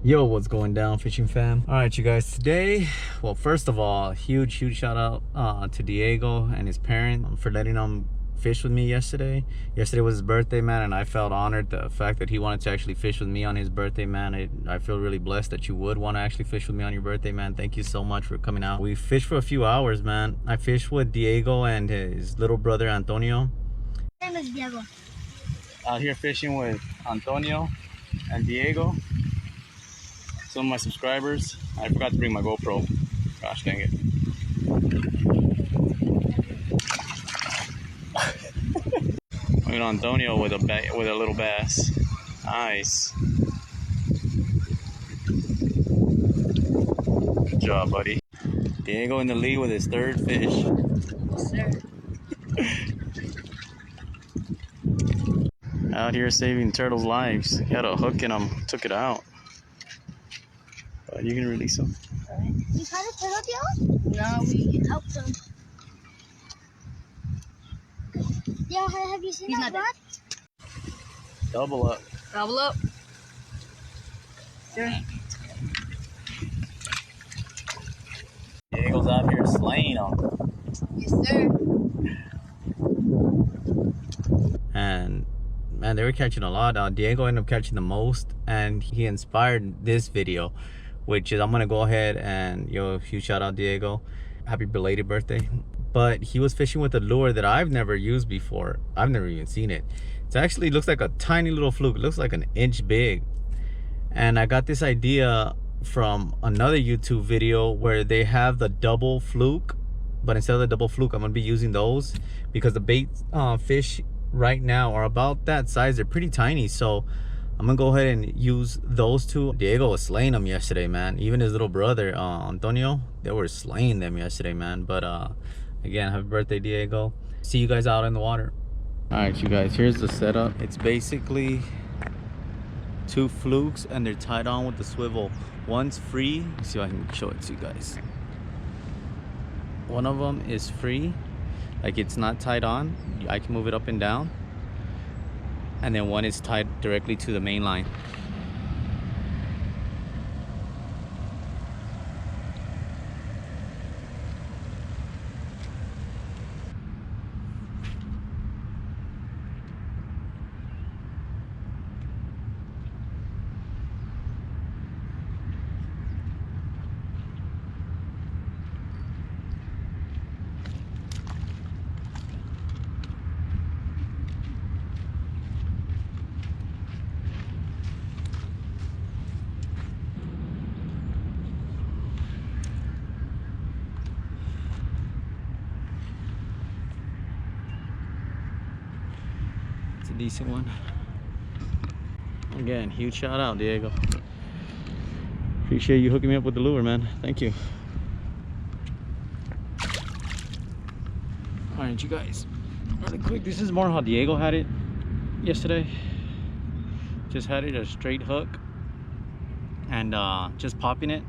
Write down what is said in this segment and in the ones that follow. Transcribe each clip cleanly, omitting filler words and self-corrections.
Yo, what's going down, fishing fam? All right, you guys, today, well, first of all, huge shout out to Diego and his parent for letting him fish with me yesterday. Yesterday was his birthday, man, and I felt honored the fact that he wanted to actually fish with me on his birthday, man. I feel really blessed that you would want to actually fish with me on your birthday, man. Thank you so much for coming out. We fished for a few hours, man. I fished with Diego and his little brother Antonio. My name is Diego. Out here fishing with Antonio and Diego, some of my subscribers. I forgot to bring my GoPro. Gosh dang it. Look at Antonio with a little bass. Nice. Good job, buddy. Diego in the lead with his third fish. Yes, sir. Out here saving turtles' lives. He had a hook in him, took it out. But you can release him. You caught a turtle, Diego? No, we helped him. Yeah, have you seen that rod? Double up. Double up. Sure. Diego's out here slaying them. Yes, sir. And man, they were catching a lot. Diego ended up catching the most, and he inspired this video, which is, I'm gonna go ahead and huge shout out Diego, happy belated birthday. But he was fishing with a lure that I've never used before. I've never even seen it. It actually looks like a tiny little fluke. It looks like an inch big. And I got this idea from another YouTube video where they have the double fluke, but instead of the double fluke, I'm gonna be using those because the bait fish right now are about that size. They're pretty tiny, so I'm gonna go ahead and use those two. Diego was slaying them yesterday, man. Even his little brother Antonio, they were slaying them yesterday, man. But again, happy birthday, Diego. See you guys out in the water. All right, you guys, here's the setup. It's basically two flukes and they're tied on with the swivel. One's free. Let's see if I can show it to you guys. One of them is free, like it's not tied on. I can move it up and down. And then one is tied directly to the main line. It's a decent one. Again, huge shout out, Diego. Appreciate you hooking me up with the lure, man. Thank you. All right, you guys, really quick, this is more how Diego had it yesterday. Just had it a straight hook and just popping it.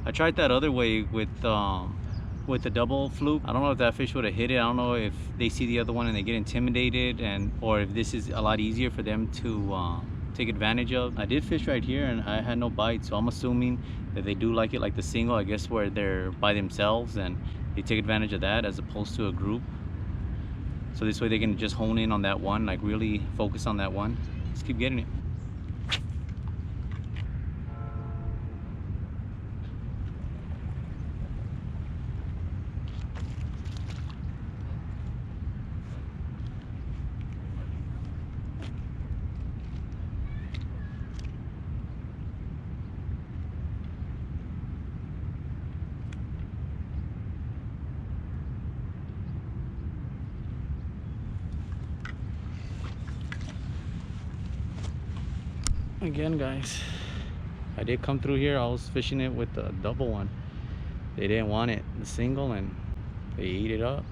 I tried that other way with the double fluke. I don't know if that fish would have hit it. I don't know if they see the other one and they get intimidated, or if this is a lot easier for them to take advantage of. I did fish right here and I had no bite, so I'm assuming that they do like it like the single, I guess, where they're by themselves and they take advantage of that as opposed to a group. So this way they can just hone in on that one, like really focus on that one. Just keep getting it. Again, guys, I did come through here. I was fishing it with the double one. They didn't want it, the single, and they ate it up.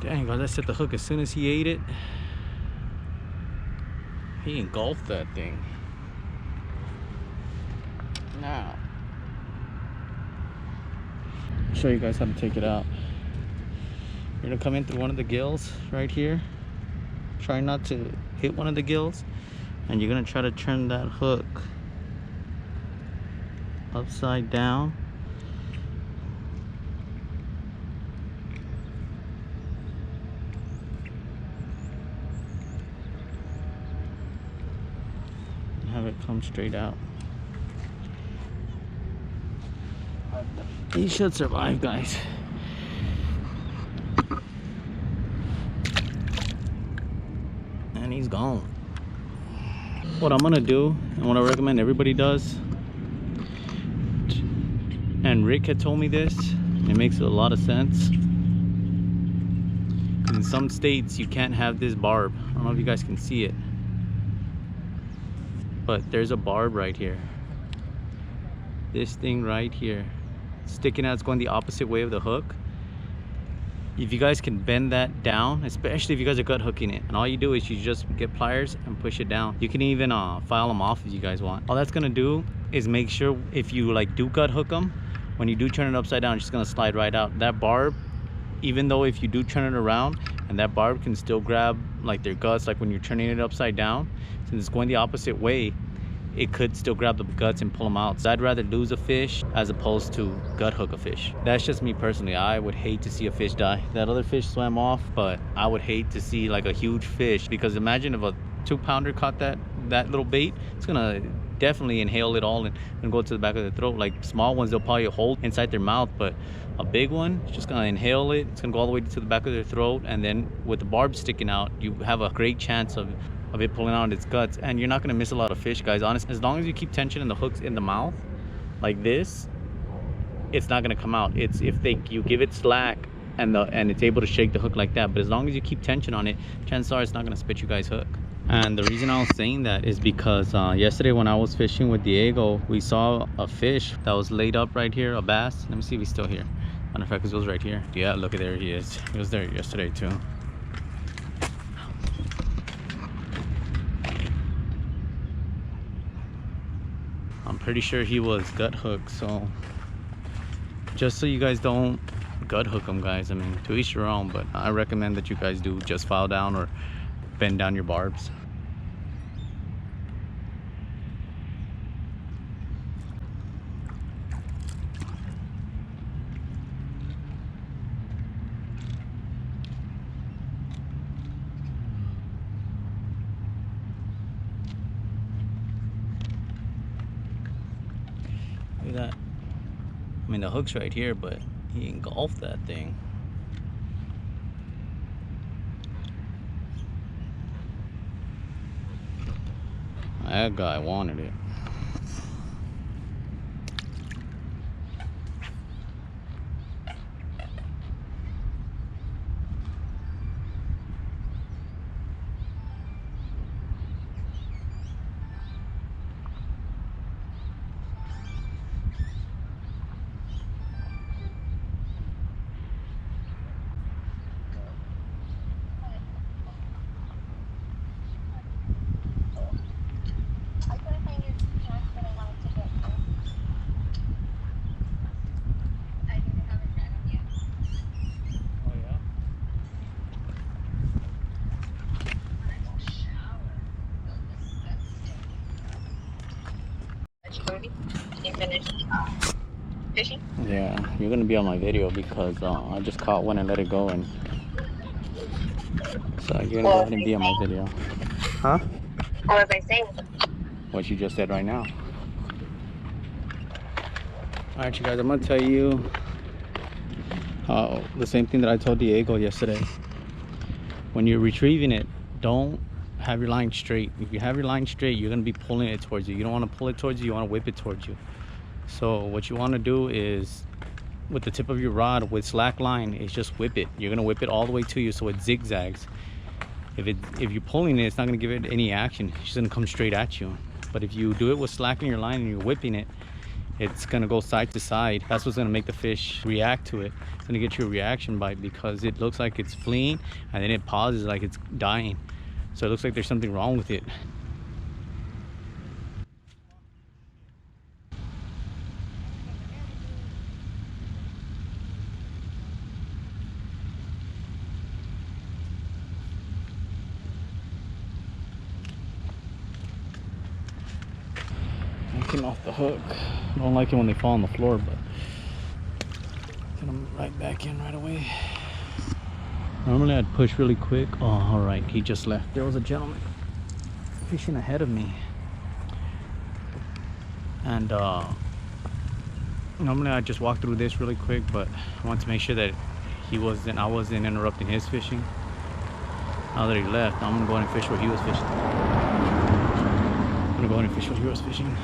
Dang, guys, I set the hook as soon as he ate it. He engulfed that thing. Now, I'll show you guys how to take it out. You're gonna come in through one of the gills right here. Try not to hit one of the gills. And you're gonna try to turn that hook upside down. And have it come straight out. He should survive, guys. And he's gone. What I'm gonna do, and what I recommend everybody does, and Rick had told me this, it makes a lot of sense. In some states you can't have this barb. I don't know if you guys can see it, but there's a barb right here. This thing right here, sticking out, it's going the opposite way of the hook. If you guys can bend that down, especially if you guys are gut hooking it, and all you do is you just get pliers and push it down. You can even file them off if you guys want. All that's gonna do is make sure if you like do gut hook them, when you do turn it upside down, it's just gonna slide right out. That barb, even though if you do turn it around, and that barb can still grab like their guts, like when you're turning it upside down, since it's going the opposite way, it could still grab the guts and pull them out. So I'd rather lose a fish as opposed to gut hook a fish. That's just me personally. I would hate to see a fish die. That other fish swam off, but I would hate to see like a huge fish, because imagine if a 2-pounder caught that little bait, it's gonna definitely inhale it all and go to the back of the throat. Like small ones, they'll probably hold inside their mouth, but a big one, it's just gonna inhale it. It's gonna go all the way to the back of their throat, and then with the barb sticking out, you have a great chance of it pulling out its guts, and you're not gonna miss a lot of fish, guys. Honestly, as long as you keep tension in the hooks in the mouth like this, it's not gonna come out. It's if you give it slack and it's able to shake the hook like that, but as long as you keep tension on it, chances are it's not gonna spit you guys' hook. And the reason I was saying that is because yesterday when I was fishing with Diego, we saw a fish that was laid up right here, a bass. Let me see if he's still here. Matter of fact, it was right here. Yeah, look at there he is. He was there yesterday too. I'm pretty sure he was gut hooked, so just so you guys don't gut hook them, guys. I mean, to each your own, but I recommend that you guys do just file down or bend down your barbs. Look at that. I mean, the hook's right here, but he engulfed that thing. That guy wanted it. You finished fishing? Yeah, you're gonna be on my video because I just caught one and let it go, and so you're gonna go ahead and be on my video. Huh? What was I saying? What you just said right now. All right, you guys, I'm gonna tell you the same thing that I told Diego yesterday. When you're retrieving it, don't have your line straight. If you have your line straight, you're gonna be pulling it towards you. You don't want to pull it towards you, you want to whip it towards you. So what you want to do is, with the tip of your rod with slack line, is just whip it. You're gonna whip it all the way to you so it zigzags. If you're pulling it, it's not gonna give it any action. It's just gonna come straight at you. But if you do it with slack in your line and you're whipping it, it's gonna go side to side. That's what's gonna make the fish react to it. It's gonna get you a reaction bite because it looks like it's fleeing and then it pauses like it's dying. So it looks like there's something wrong with it. Came off the hook. I don't like it when they fall on the floor, but get them right back in right away. Normally I'd push really quick. Oh, all right, he just left. There was a gentleman fishing ahead of me, and normally I'd just walk through this really quick, but I want to make sure that I wasn't interrupting his fishing. Now that he left, I'm gonna go ahead and fish where he was fishing. I'm gonna go ahead and fish where he was fishing.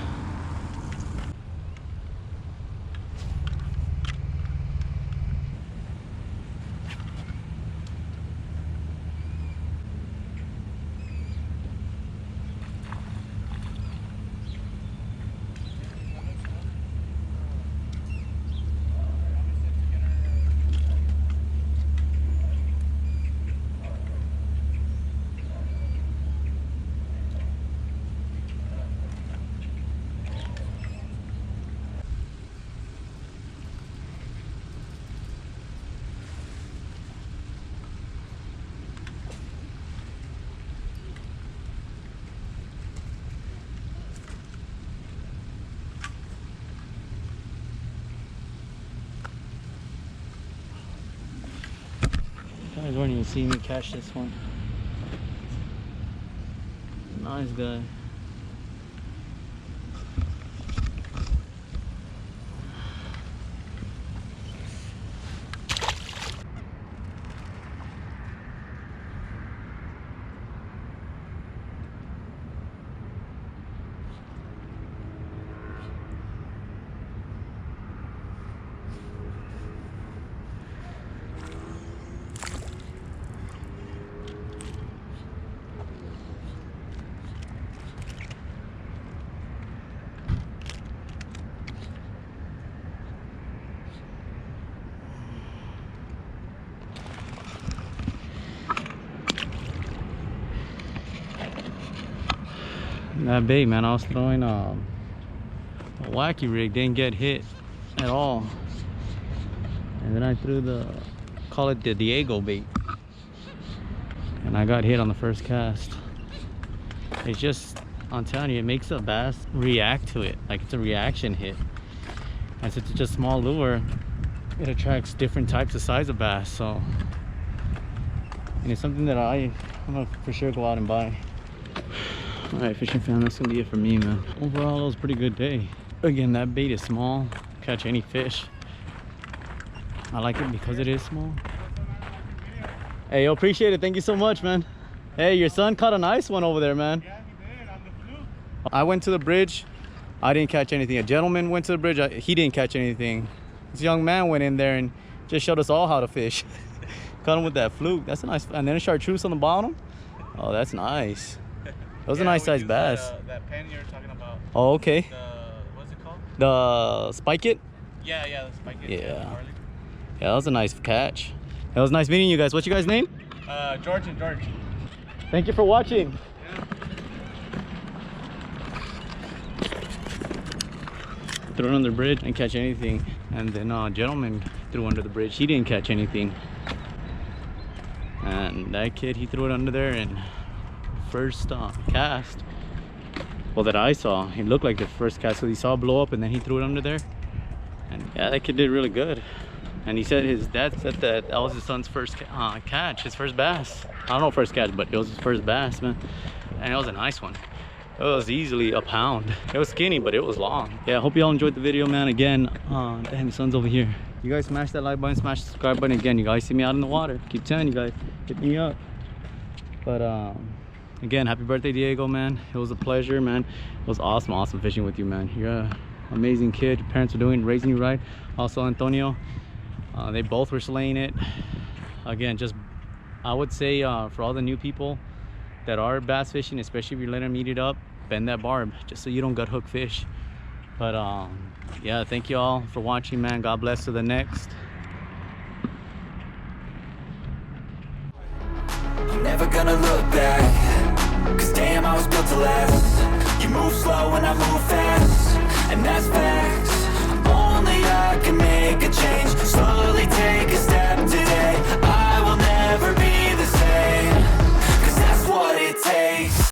You guys weren't even seeing me catch this one. Nice guy. That bait, man, I was throwing a wacky rig, didn't get hit at all, and then I threw call it the Diego bait, and I got hit on the first cast. It's just, I'm telling you, it makes a bass react to it, like it's a reaction hit. And since it's just small lure, it attracts different types of size of bass. So, and it's something that I'm gonna for sure go out and buy. All right, fishing fam, that's gonna be it for me, man. Overall, it was a pretty good day. Again, that bait is small, catch any fish. I like it because it is small. Hey, yo, appreciate it. Thank you so much, man. Hey, your son caught a nice one over there, man. Yeah, he did on the fluke. I went to the bridge. I didn't catch anything. A gentleman went to the bridge. He didn't catch anything. This young man went in there and just showed us all how to fish. Caught him with that fluke. That's a nice. And then a chartreuse on the bottom. Oh, that's nice. That was a nice sized bass. That pen you're talking about. Oh, okay. What's it called? The spike it? Yeah, the spike it. Yeah. Yeah, that was a nice catch. It was nice meeting you guys. What's your guys' name? George and George. Thank you for watching. Yeah. Threw it under the bridge and catch anything. And then a gentleman threw under the bridge. He didn't catch anything. And that kid, he threw it under there, and first cast, well, that I saw, it looked like the first cast because he saw it blow up and then he threw it under there. And yeah, that kid did really good. And he said his dad said that was his son's first catch, his first bass. I don't know first catch, but it was his first bass, man. And it was a nice one. It was easily a pound. It was skinny, but it was long. Yeah, I hope you all enjoyed the video, man. Again, damn, the sun's over here. You guys smash that like button, smash the subscribe button. Again, you guys see me out in the water. Keep telling you guys, hit me up. But again, happy birthday, Diego, man. It was a pleasure, man. It was awesome fishing with you, man. You're an amazing kid. Your parents are raising you right. Also, Antonio, they both were slaying it. Again, just, I would say for all the new people that are bass fishing, especially if you're letting them eat it up, bend that barb just so you don't gut hook fish. But yeah, thank you all for watching, man. God bless to the next. I'm never gonna look back, 'cause damn, I was built to last. You move slow and I move fast.